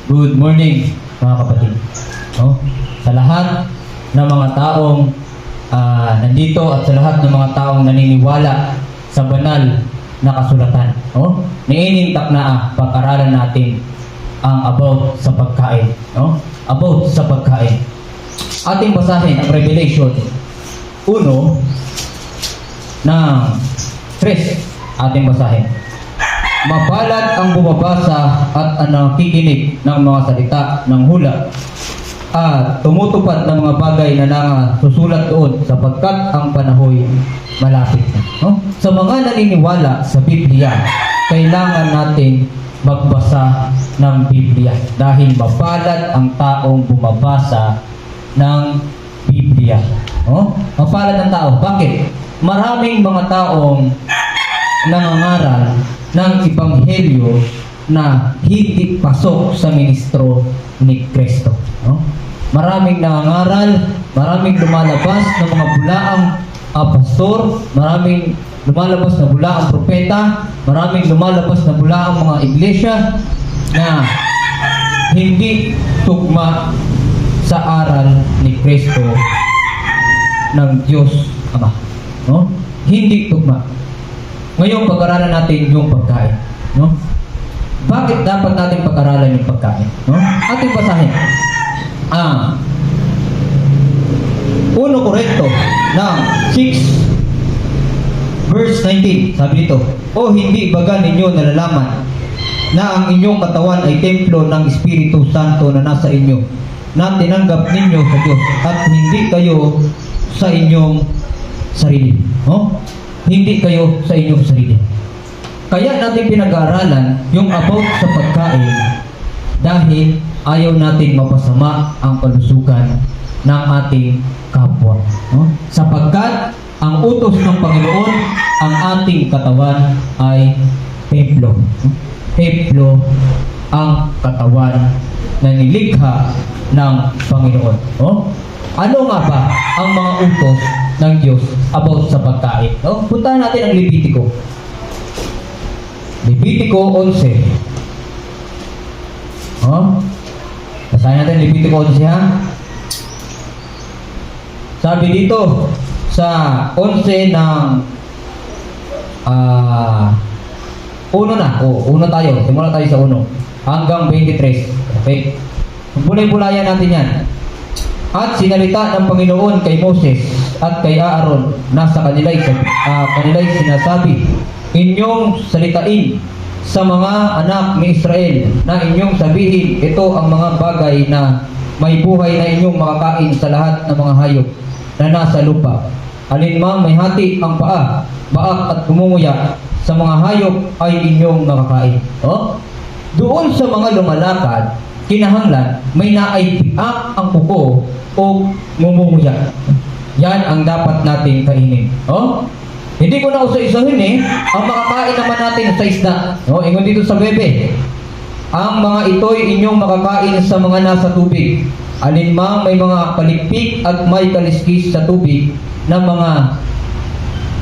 Good morning mga kapatid. No? Sa lahat ng mga taong nandito at sa lahat ng mga taong naniniwala sa banal na kasulatan. No? Niinintak na pag-aralan natin ang about sa pagkain. No? About sa pagkain. Ating basahin ang Revelation 1 ng 3. Ating basahin. Mapalad ang bumabasa at ang nakikinig ng mga salita ng hula at tumutupad ng mga bagay na nangasusulat doon sapagkat ang panahoy malapit na. No? Sa mga naniniwala sa Biblia, kailangan natin magbasa ng Biblia dahil mapalad ang taong bumabasa ng Biblia. No? Mapalad ang tao. Bakit? Maraming mga taong nangangaral ng Ebanghelyo na hindi pasok sa ministro ni Kristo. No? Maraming nangangaral, maraming lumalabas ng mga bulaang pastor, maraming lumalabas na bulaang propeta, maraming lumalabas na bulaang mga iglesia na hindi tugma sa aral ni Kristo ng Diyos Ama. No? Hindi tugma. Ngayon, pag-aralan natin yung pagkain. No? Bakit dapat natin pag-aralan yung pagkain? No? Ating basahin. 1 Korinto ng 6 verse 19. Sabi dito, o hindi baga ninyo nalalaman na ang inyong katawan ay templo ng Espiritu Santo na nasa inyo, na tinanggap ninyo sa Diyos at hindi kayo sa inyong sarili. No? Hindi kayo sa inyong sarili. Kaya natin pinag-aaralan yung about sa pagkain dahil ayaw natin mapasama ang kalusugan ng ating kapwa. No? Sapagkat ang utos ng Panginoon, ang ating katawan ay templo. Templo ang katawan na nilikha ng Panginoon. No? Ano nga ba ang mga utos ng Diyos about sa pagkain? No? Puntahan natin ang Levitico. Levitico 11. Oh? Basahin natin Levitico 11 ha. Sabi dito sa 11 ng uno na. Uno tayo. Simula tayo sa 1 hanggang 23. Okay. Bulay-bulayan natin yan. At sinalita ng Panginoon kay Moses at kay Aaron na sa kanila'y sinasabi, inyong salitain sa mga anak ni Israel na inyong sabihin, ito ang mga bagay na may buhay na inyong makakain sa lahat ng mga hayop na nasa lupa. Alinmang may hati ang paa, baak at kumunguya, sa mga hayop ay inyong makakain. Oh? Doon sa mga lumalakad, kinahanglan, may naaipiak ang kuko o ngumunguya. Yan ang dapat natin kainin. Oh? Hindi ko na usa-isahin ang makakain naman natin sa isda. Oh, ingon dito sa bebe. Ang mga ito'y inyong makakain sa mga nasa tubig. Alinmang may mga palipik at may kaliskis sa tubig ng mga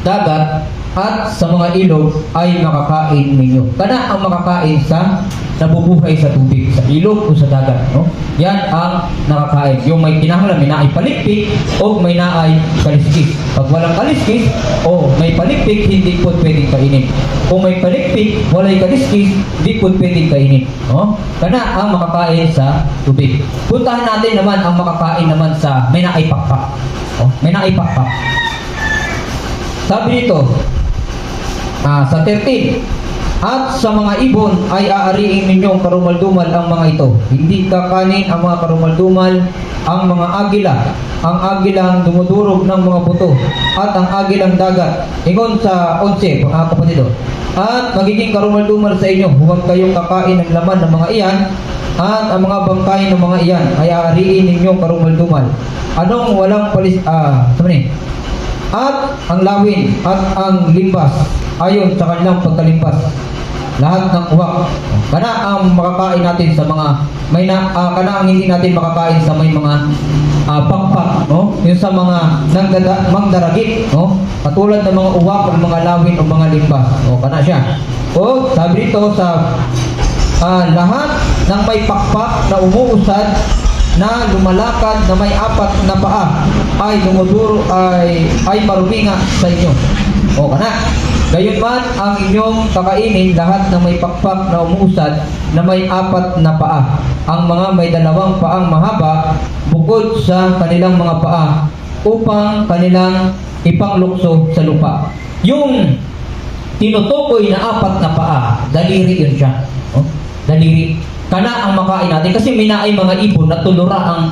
dagat at sa mga ilog ay makakain ninyo. Kana ang makakain sa nabubuhay sa tubig, sa ilog o sa dagat. No? Yan ang nakakain. Yung may kinahanglan, may naay palikpik o may naay kaliskis. Pag walang kaliskis o may palikpik, hindi po pwedeng kainin. Kung may palikpik, walay kaliskis, hindi po pwedeng kainin. No? Kana ang makakain sa tubig. Puntahan natin naman ang makakain naman sa may naay pakpak. No? May naay pakpak. Sabi dito, sa 13, at sa mga ibon ay aariin ninyong karumaldumal ang mga ito. Hindi kakanin ang mga karumaldumal, ang mga agila, ang agilang dumudurog ng mga buto, at ang agilang dagat. Ingon sa 11, mga kapatid. At magiging karumaldumal sa inyo, huwag kayong kakain ng laman ng mga iyan, at ang mga bangkay ng mga iyan ay aariin ninyong karumaldumal. Anong walang at ang lawin at ang limpas ayon sa kanilang pagkalimpas, lahat ng uwak. Kana ang makakain natin sa mga kana ang hindi natin makakain sa may mga pakpak, no? Yung sa mga mangdaragit, no? Katulad ng mga uwak o mga lawin o mga limpas. O kana siya. O sabi dito sa lahat ng may pakpak na umuusad na lumalakad na may apat na paa ay dumuduro ay marumi nga sa inyo. O kana. Gayunman ang inyong kakainin lahat ng may pakpak na umuusad na may apat na paa. Ang mga may dalawang paang mahaba bukod sa kanilang mga paa upang kanilang ipanglukso sa lupa. Yung tinutukoy na apat na paa, daliri yun siya. O? Daliri. Kana ang makain natin kasi minaay mga ibon na tulura ang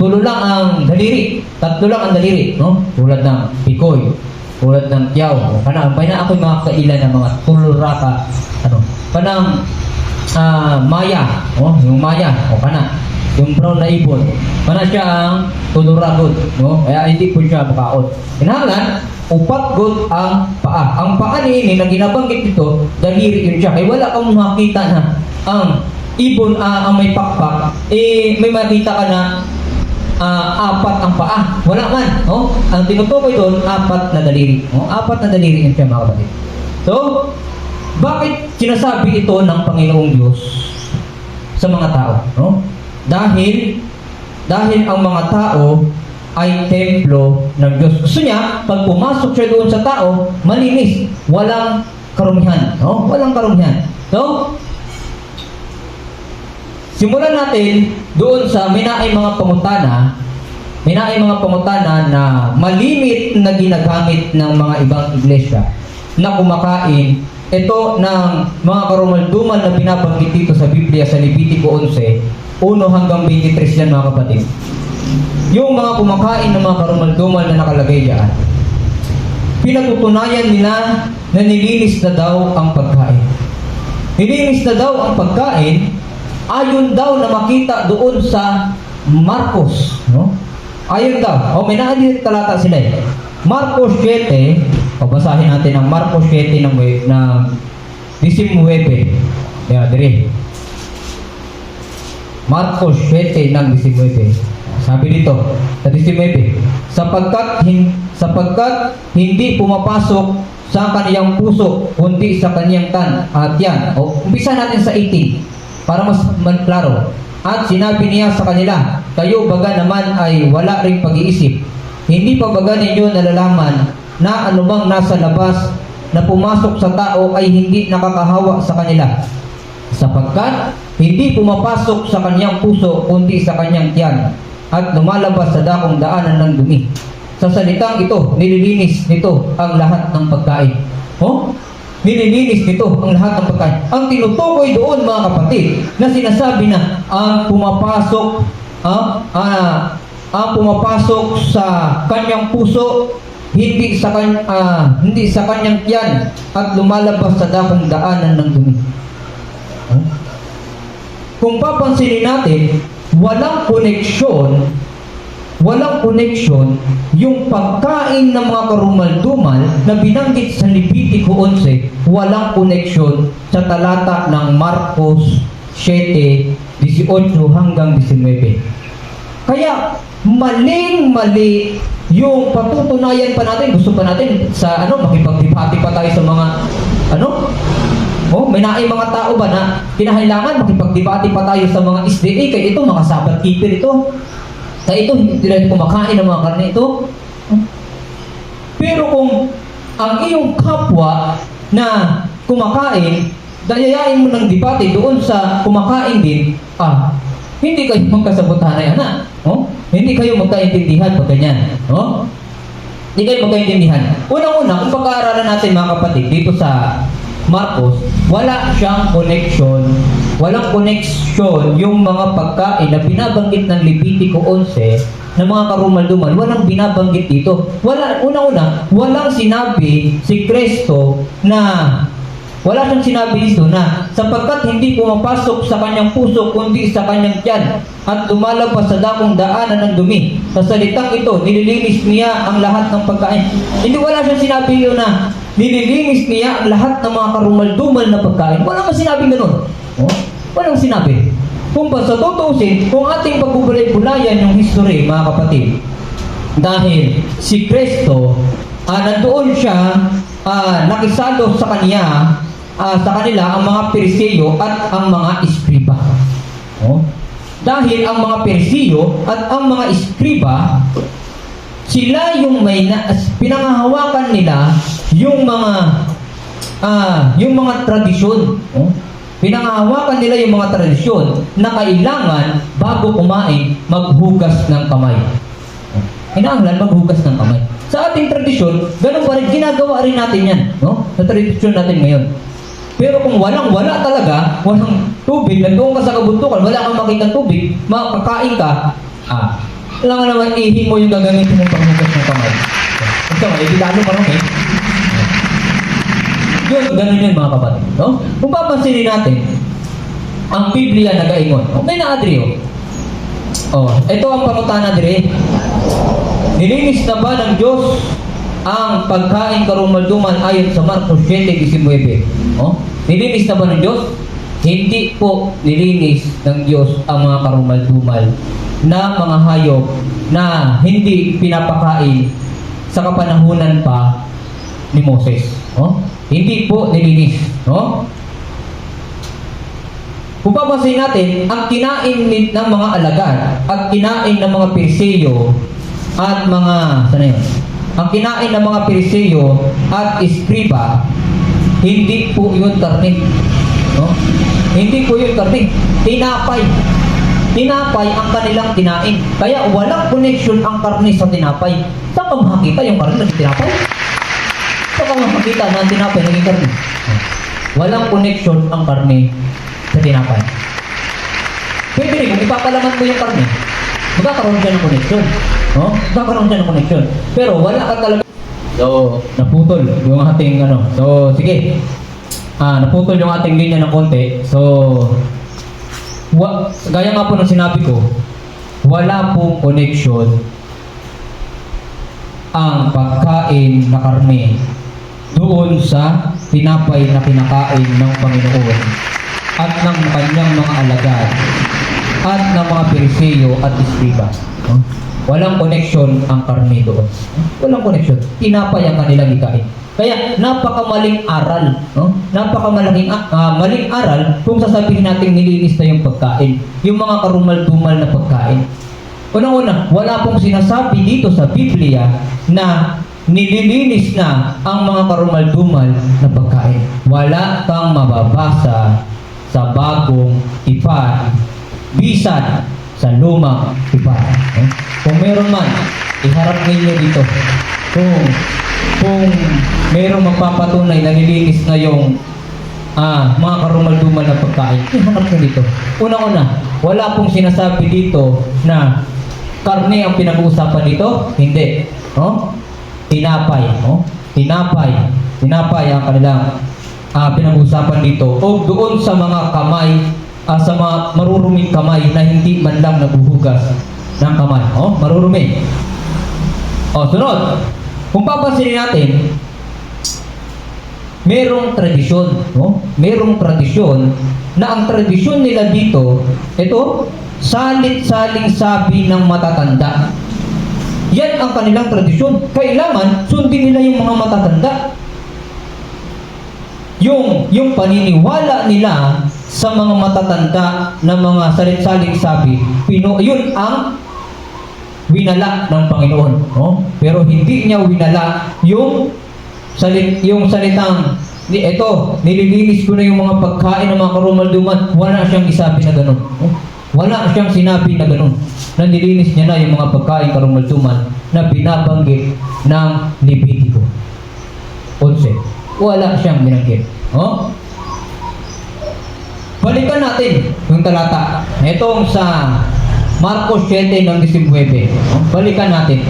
tulo lang ang daliri. Tatlo lang ang daliri, no? Tulad ng pikoy, tulad ng tiyaw. Kana na ako mga kailan ng mga tuluraka, kanang maya, yung maya, kana yung brown na ibon. Kana siya ang tuluragod, no? Kaya hindi po siya makaon. Kinahanglan upat gud ang paa. Ang paa ni na ginabanggit dito, daliri yun siya. Kaya wala kang makita na ang ibon ang may pakpak, may makita ka na apat ang paa. Wala man, no? Ang tinutukoy doon, apat na daliri. No? Apat na daliri yun siya, mga kapatid. So, bakit sinasabi ito ng Panginoong Diyos sa mga tao? No? Dahil ang mga tao ay templo ng Diyos. Gusto niya, pag pumasok siya doon sa tao, malinis, walang karumihan. No? Walang karumihan. So, simulan natin doon sa minaay mga pangutana na malimit na ginagamit ng mga ibang iglesia na kumakain. Ito ng mga karumaldumal na binabanggit dito sa Biblia sa Levitico 11, 1 hanggang 23 yan, mga kapatid. Yung mga kumakain ng mga karumaldumal na nakalagay diyan, pinatutunayan nila na nilinis na daw ang pagkain. Nilinis na daw ang pagkain ayon daw na makita doon sa Marcos, no? Ayon daw. May nakalit talata sila eh. Marcos 7, pabasahin natin ang Marcos 7 ng 19. Yeah, dire. Marcos 7 ng 19. Sabi dito, sa 19, sapagkat hindi pumapasok sa kaniyang puso, kundi sa kaniyang tiyan. Umpisa natin sa 18 para mas klaro. At sinabi niya sa kanila, kayo baga naman ay wala ring pag-iisip. Hindi pa baga ninyo nalalaman na anumang nasa labas na pumasok sa tao ay hindi nakakahawa sa kanila. Sapagkat hindi pumapasok sa kanyang puso kundi sa kanyang tiyan at lumalabas sa dakong daanan ng dumi. Sa salitang ito, nililinis nito ang lahat ng pagkain. Nililinis nito ang lahat ng pagkain. Ang tinutukoy doon, mga kapatid, na sinasabi na ang pumapasok sa kanyang puso, hindi sa kanyang tiyan at lumalabas sa dakong daanan ng dumi. Kung papansinin natin, walang koneksyon yung pagkain ng mga karumaldumal na binanggit sa Levitico 11, walang koneksyon sa talata ng Marcos 7, 18 hanggang 19. Kaya maling-mali yung patutunayan pa natin, gusto pa natin sa makipagdebate pa tayo sa mga may mga tao ba na kinahailangan makipagdebate pa tayo sa mga SDA kaya ito mga Sabbath keeper ito. Kaya ito, hindi rin kumakain ng mga karne ito. Pero kung ang iyong kapwa na kumakain, dayayain mo ng debate doon sa kumakain din, hindi kayo magkasabutan na yan, Hindi kayo magkaintindihan pag ganyan, Hindi kayo magkaintindihan. Unang-una, kung pag-aaralan natin, mga kapatid, dito sa Marcos, wala siyang connection. Walang connection yung mga pagkain na binabanggit ng Levitico 11 na mga karumaldumal. Walang binabanggit dito. Unang-una, walang sinabi si Kristo wala siyang sinabi dito na sapagkat hindi pumapasok sa kanyang puso kundi sa kanyang tiyan at lumalabas sa dakong daanan ng dumi. Sa salitang ito, nililinis niya ang lahat ng pagkain. Hindi wala siyang sinabi yun na nililinis niya ang lahat ng mga karumaldumal na pagkain. Wala kang sinabing ganun. Walang sinabi. Kung ba sa tutusin, kung ating pagbubulay-bulayan yung history, mga kapatid, dahil si Kristo, nandoon siya, nakisalo sa kanya, sa kanila ang mga Pariseo at ang mga Eskriba. Oh. Dahil ang mga Pariseo at ang mga Eskriba, sila yung pinangahawakan nila yung mga tradisyon. Oh. Pinangahawakan nila yung mga tradisyon na kailangan bago kumain maghugas ng kamay. Oh. Kailangan maghugas ng kamay. Sa ating tradisyon, ganun pa rin, ginagawa rin natin yan, no? Sa tradisyon natin ngayon. Pero kung wala talaga, walang tubig, nandoon ka sa kabuntukan, wala kang makita tubig, makakain ka, kailangan naman ihi mo yung gagamitin mong panghugas ng kamay. Ito nga, lalo pa rin eh. Yun, ganun yun mga kapatid, no? Kung papansinin natin, ang Biblia nagaingon. May na-adri, ito ang pangutana dire. Nilinis na ba ng Diyos ang pagkain karumalduman ayon sa Marcos 7:19? Nilinis na ba ng Diyos? Hindi po nilinis ng Diyos ang mga karumaldumal na mga hayop na hindi pinapakain sa kapanahunan pa ni Moses. Hindi po nilinis. Kung papansin natin, ang kinain ng mga alagad at kinain ng mga Pariseo at ang kinain ng mga Pariseo at Eskriba, hindi po yun karne. Hindi po yun karne. Tinapay. Tinapay ang kanilang kinain. Kaya walang connection ang karne sa tinapay. Saan ka makakita yung karne ng tinapay? Saan ka makakita na ang tinapay naging karne? Walang connection ang karne sa tinapay. Pwede rin, kung ipapalaman mo yung karne, magkakaroon siya ng connection. Magkakaroon siya ng connection. Pero wala ka talaga. So, naputol yung ating So, sige. Naputol yung ating linya ng konti. So, gaya nga po ng sinabi ko, wala pong connection ang pagkain na karne doon sa tinapay na kinakain ng Panginoon at ng kanyang mga alagad at ng mga Pariseo at Eskriba. Walang connection ang karne doon. Walang connection. Tinapay ang kanilang ikain. Kaya napakamaling aral, napakamaling maling aral kung sasabihin natin nilinis na yung pagkain, yung mga karumal-dumal na pagkain. Unang-una, wala pong sinasabi dito sa Biblia na nililinis na ang mga karumal-dumal na pagkain. Wala kang mababasa sa bagong tipan, bisan sa lumang tipan. Kung meron man, iharap ninyo dito. Kung merong magpapatunay na nilinis na yung mga karumal-dumal na pagkain, iharap nyo dito. Unang-una, wala pong sinasabi dito na karne ang pinag-uusapan dito. Hindi. Tinapay. Tinapay ang kanilang pinag-uusapan dito. O doon sa mga kamay, sa mga maruruming kamay na hindi man lang nabuhugas ng kamay. Marurumi. Sunod. Kung papansinin natin, merong tradisyon. Merong tradisyon na ang tradisyon nila dito, ito, salit-saling sabi ng matatanda. Yan ang kanilang tradisyon. Kailangan sundin nila yung mga matatanda. Yung paniniwala nila sa mga matatanda na mga salit-saling sabi, yun ang winala ng Panginoon. Pero hindi niya winala yung salitang, nililinis ko na yung mga pagkain ng mga karumal-duman. Wala siyang isabi na ganun. Wala siyang sinabi na ganun. Na nilinis niya na yung mga pagkain karumal-duman na binabanggit ng Levitico 11. Wala siyang binanggit. Balikan natin yung talata. Itong sa Marcos 7:19. Balikan natin.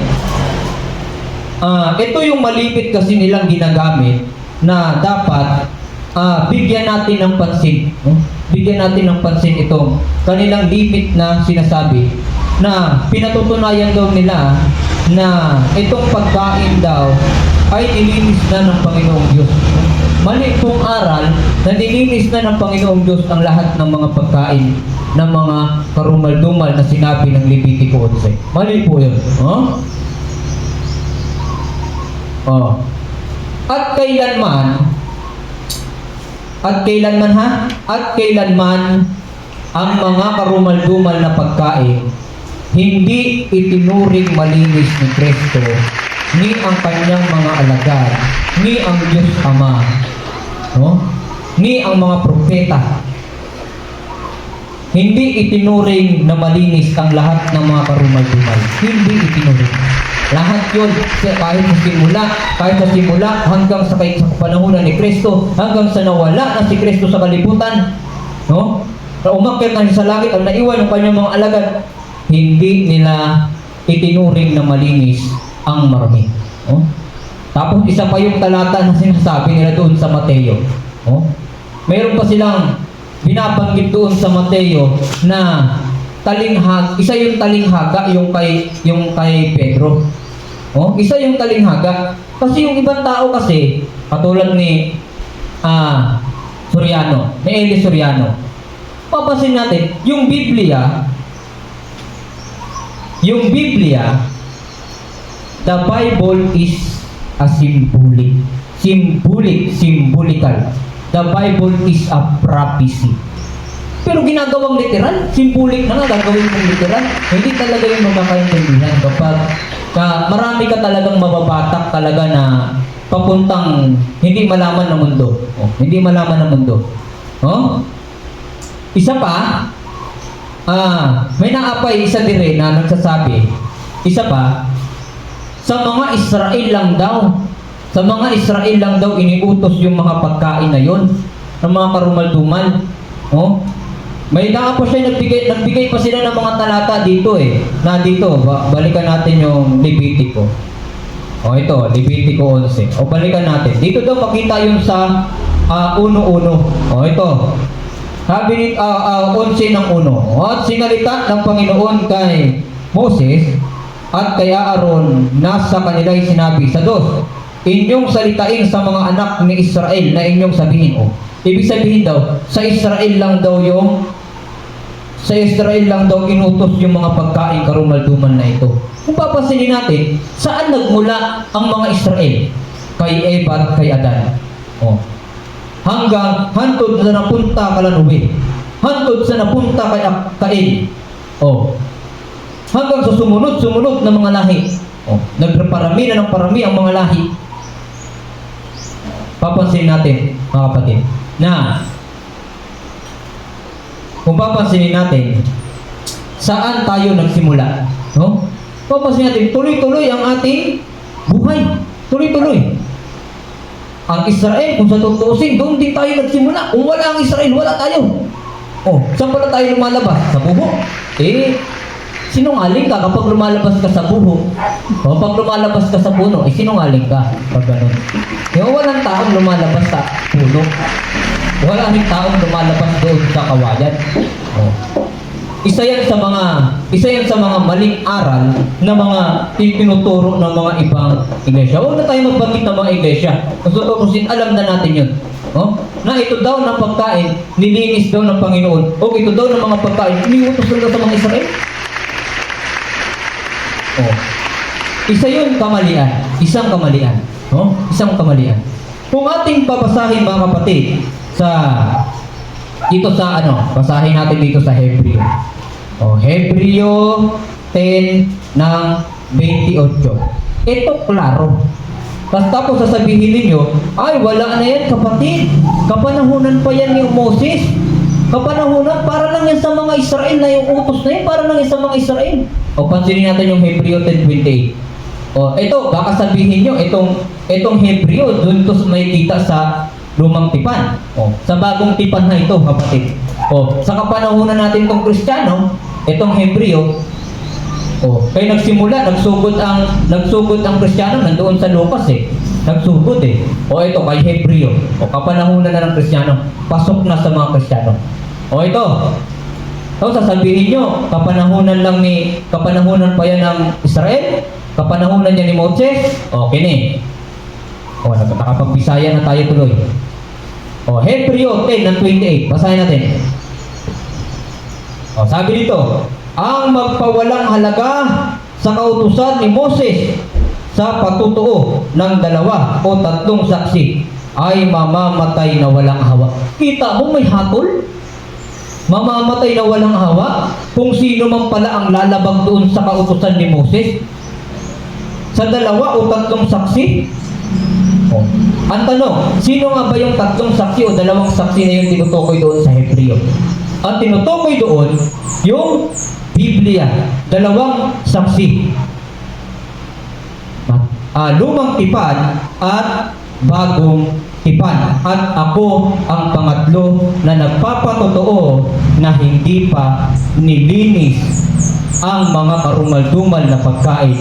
Ito yung malipit kasi nilang ginagamit na dapat bigyan natin ng pansin. Bigyan natin ng pansin itong kanilang limit na sinasabi na pinatutunayan daw nila na itong pagkain daw ay nilinis na ng Panginoong Diyos. Mali pong aral na nilinis na ng Panginoong Diyos ang lahat ng mga pagkain ng mga karumal-dumal na sinabi ng Levitico 11. Mali po yun. At kailanman At kailanman At kailanman ang mga karumal-dumal na pagkain hindi itinuring malinis ni Kristo, ni ang kanyang mga alagad, ni ang Diyos Ama, no? Ni ang mga propeta. Hindi itinuring na malinis ang lahat ng mga karumal-dumal. Hindi itinuring. Lahat yun, kahit sa simula hanggang sa panahunan ni Kristo, hanggang sa nawala na si Kristo sa kalibutan, no? Na umakyat na siya sa langit at naiwan ang kanyang mga alagad, hindi nila itinuring na malinis ang marami. No? Tapos isa pa yung talata na sinasabi nila doon sa Mateo. No? Mayroon pa silang binabanggit doon sa Mateo na isa yung talinghaga yung kay Pedro. Oh, isa yung talinghaga. Kasi yung ibang tao kasi katulad ni Eli Soriano. Papasin natin, yung Biblia, the Bible is a symbolical. The Bible is a prophecy. Pero ginagawang literal, symbolic na nga, gagawin mong literal. Hindi talaga yung magkakaintindihan kapag marami ka talagang mababatak talaga na papuntang hindi malaman ng mundo. Oh, hindi malaman ng mundo. Oh? Isa pa, may naapay isa dire na nagsasabi, isa pa, sa mga Israel lang daw iniutos yung mga pagkain na yon ng mga karumal-dumal. Oh? May naapa siya, nagbigay pa sila ng mga talata dito na dito, balikan natin yung Levitico. O ito, Levitico 11. O balikan natin. Dito daw makita yun sa 1:1. O ito. Sabi ni 11 ng 1. At sinalita ng Panginoon kay Moses at kay Aaron na sa kanila'y sinabi sa 2. Inyong salitain sa mga anak ni Israel na inyong sabihin. O, ibig sabihin daw, sa Israel lang daw inutos yung mga pagkain karumal-dumal na ito. Kung papansinin natin, saan nagmula ang mga Israel? Kay Eva at kay Adan. O, hantod sa napunta kala Noe. Hantod sa napunta kay Cain. O, hanggang sa sumunod na mga lahi. O, nagparami na ng parami ang mga lahi. Papansin natin, mga kapatid, na kung papansinin natin, saan tayo nagsimula? No? Papansinin natin, tuloy-tuloy ang ating buhay. Tuloy-tuloy. Ang Israel, kung sa tutuusin, doon din tayo nagsimula. Kung wala ang Israel, wala tayo. Oh, saan pala tayo lumalabas? Sa buho. Sinungaling ka kapag lumalabas ka sa buho. Kapag lumalabas ka sa puno, sinungaling ka. Pag ganun. Yung walang taong lumalabas sa puno. Wala rin taong lumalabas doon sa kawayan. Oh. Isa yan sa mga maling aral na mga tinuturo ng mga ibang iglesia. Huwag na tayo magbanggit ng mga iglesia. Kasi alam na natin yun. Oh? Na ito daw ng pagkain, nilinis daw ng Panginoon. O ito daw ng mga pagkain, iniutos daw sa mga Israel. Oh. Isa yun kamalian. Isang kamalian. Oh? Isang kamalian. Kung ating papasahin mga kapatid, basahin natin dito sa Hebreo. O, Hebreo 10 ng 28. Ito klaro. Tapos sasabihin ninyo, ay wala na yan kapatid. Kapanahunan pa yan ni Moses. Kapanahunan, para lang yan sa mga Israel na yung utos na yan, para lang yan sa mga Israel. O, pansinin natin yung Hebreo 10:28. O, ito, baka sabihin nyo, itong Hebreo, doon to may kita sa lumang tipan. O, sa bagong tipan na ito, kapatid. O, sa kapanahunan natin itong Kristiyano, itong Hebreo, kaya nagsimula, nagsugod ang Kristiyano, nandoon sa Lucas nagsugod O, ito, kay Hebreo. O, kapanahunan na ng Kristiyano, pasok na sa mga Kristiyano. O, ito. So, sasabihin nyo, kapanahunan pa yan ng Israel, kapanahunan niya ni Moses, okay O, nakapag-Bisaya na tayo tuloy. O, Hebreo 10 ng 28. Basahin natin. O, sabi dito, ang magpawalang halaga sa kautusan ni Moses sa patutuo ng 2 o 3 saksi ay mamamatay na walang awa. Kita mo, may hatol? Mamamatay na walang awa? Kung sino man pala ang lalabag doon sa kautusan ni Moses? Sa 2 o 3 saksi? Oh. Ang tanong, sino nga ba yung 3 saksi o 2 saksi na yung tinutukoy doon sa Hebreo? Ang tinutukoy doon, yung Biblia, 2 saksi. Lumang tipan at bagong tipan. At ako ang pangatlo na nagpapatotoo na hindi pa nilinis ang mga karumal-dumal na pagkain.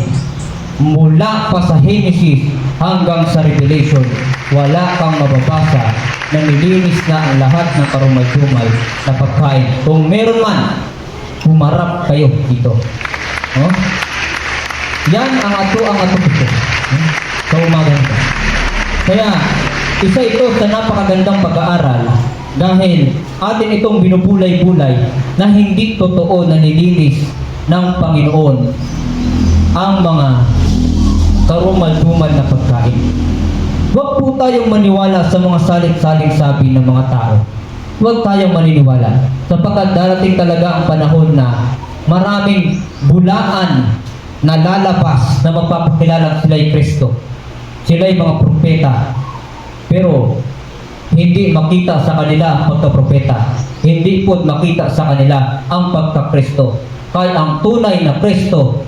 Mula pa sa Genesis hanggang sa Revelation, wala kang mababasa na nilinis na ang lahat ng karumal-dumal na pagkain. Kung meron man, humarap kayo dito. Oh? Yan ang ato ito. Sa umaga nito. Kaya, isa ito sa napakagandang pag-aaral dahil atin itong binubulay-bulay na hindi totoo na nilinis ng Panginoon ang mga karumal-dumal na pagkain. Huwag po tayong maniwala sa mga salit-saling sabi ng mga tao. Huwag tayong maniniwala sapagkat darating talaga ang panahon na maraming bulaan na lalabas na magpapakilala sila'y Kristo. Sila'y mga propeta. Pero hindi makita sa kanila ang pagka-propeta. Hindi po makita sa kanila ang pagka-Kristo. Kaya ang tunay na Kristo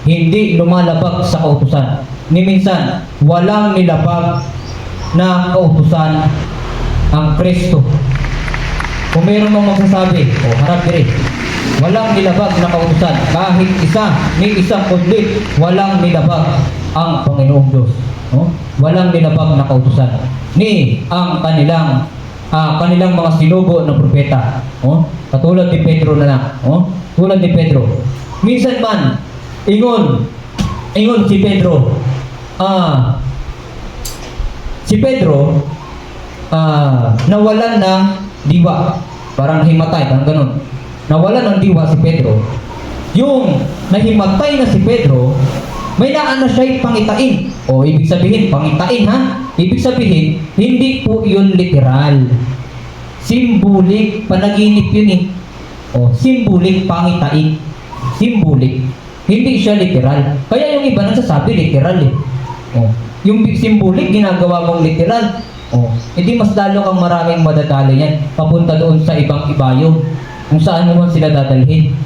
hindi lumalabag sa kautusan. Ni minsan, walang nilabag na kautusan ang Kristo. Kung meron mong magsasabi, harap dire, walang nilabag na kautusan. Kahit may isang kudlit, walang nilabag ang Panginoong Diyos. Walang nilabag na kautusan ni ang kanilang mga sinugo ng propeta. Katulad ni Pedro na lang. Tulad ni Pedro. Minsan man, ingon si Pedro, nawalan ng diwa. Parang nahimatay, parang ganun. Nawalan ng diwa si Pedro. Yung nahimatay na si Pedro, may naan na siya'y pangitain. Ibig sabihin, pangitain ha? Ibig sabihin, hindi po yun literal. Symbolic, panaginip yun eh. Symbolic, pangitain. Symbolic. Hindi siya literal. Kaya yung iba nagsasabi literal eh. Yung symbolic, ginagawa mong literal. Hindi mas lalo kang maraming madadali yan. Papunta doon sa ibang ibayo. Kung saan naman sila dadalhin.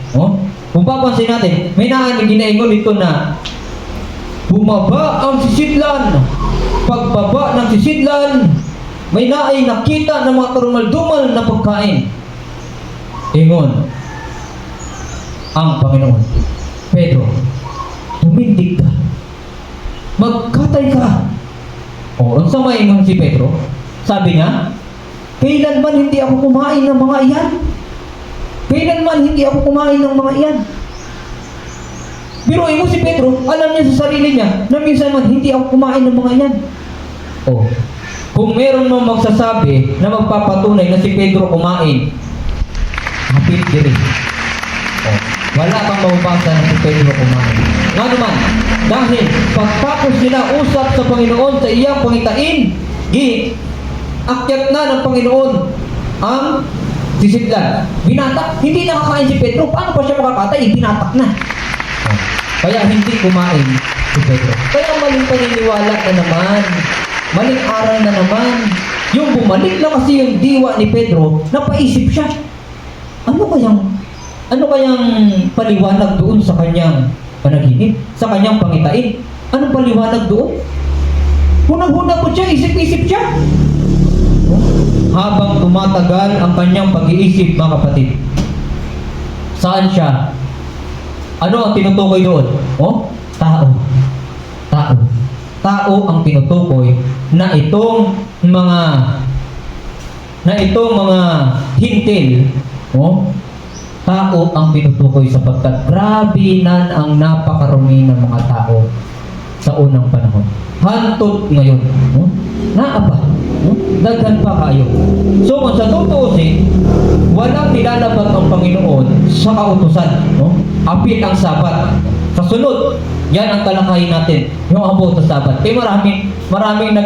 Kung papansin natin, may ginaingon ito na bumaba ang sisidlan. Pagbaba ng sisidlan, may naay nakita ng mga karumal-dumal na pagkain. Ingon ang Panginoon, Pedro, tumindig ka. Magkatay ka. Ang sama ingon si Pedro, sabi niya, kailanman hindi ako kumain ng mga iyan. Kailanman hindi ako kumain ng mga iyan. Pero ingon si Pedro, alam niya sa sarili niya na minsan man hindi ako kumain ng mga iyan. Kung meron mong magsasabi na magpapatunay na si Pedro kumain, hapit diri. Wala kang mababasa na si Pedro kumain. Nga naman, dahil pagtapos nila usap sa Panginoon sa iyang pangitain, akyat na ng Panginoon ang sisidlan. Binatak, hindi nakakain si Pedro. Paano pa siya makakatay? Binatak na. Kaya hindi kumain si Pedro. Kaya maling paniniwala na naman. Maling aral na naman. Yung bumalik lang kasi yung diwa ni Pedro, napaisip siya. Ano kayang paliwanag doon sa kanyang panaginip? Sa kanyang pangitain? Anong paliwanag doon? Hunang-huna po siya, isip-isip siya. Habang tumatagal ang kanyang pag-iisip, mga kapatid, saan siya? Ano ang tinutukoy doon? Tao. Tao ang tinutukoy na itong mga hintil, tao ang tinutukoy sapagkat grabe na ang napakarumi ng mga tao sa unang panahon. Hantot ngayon. Naapa. Daghan pa kayo. So, kung sa tutuusin, walang nilalabag ang Panginoon sa kautusan. Apil ang Sabat. Sa sunod, yan ang talakayin natin. Yung about sa Sabat. Kaya maraming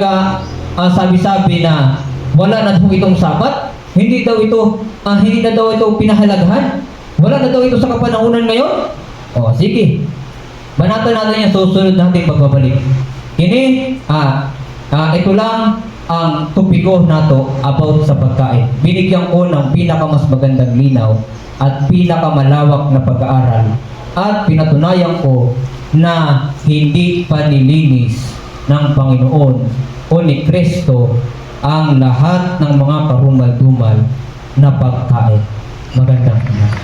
sabi-sabi na wala na daw itong sabat, hindi na daw ito pinahalagahan, wala na daw ito sa kapanahunan ngayon. O, sige. Banatan natin yung susunod natin pagbabalik. Ito lang ang topiko nato about sa pagkain. Binigyan ko ng pinakamas magandang linaw at pinakamalawak na pag-aaral at pinatunayan ko na hindi panilinis ng Panginoon o ni Kristo ang lahat ng mga karumal-dumal na pagkain. Magandang umaga.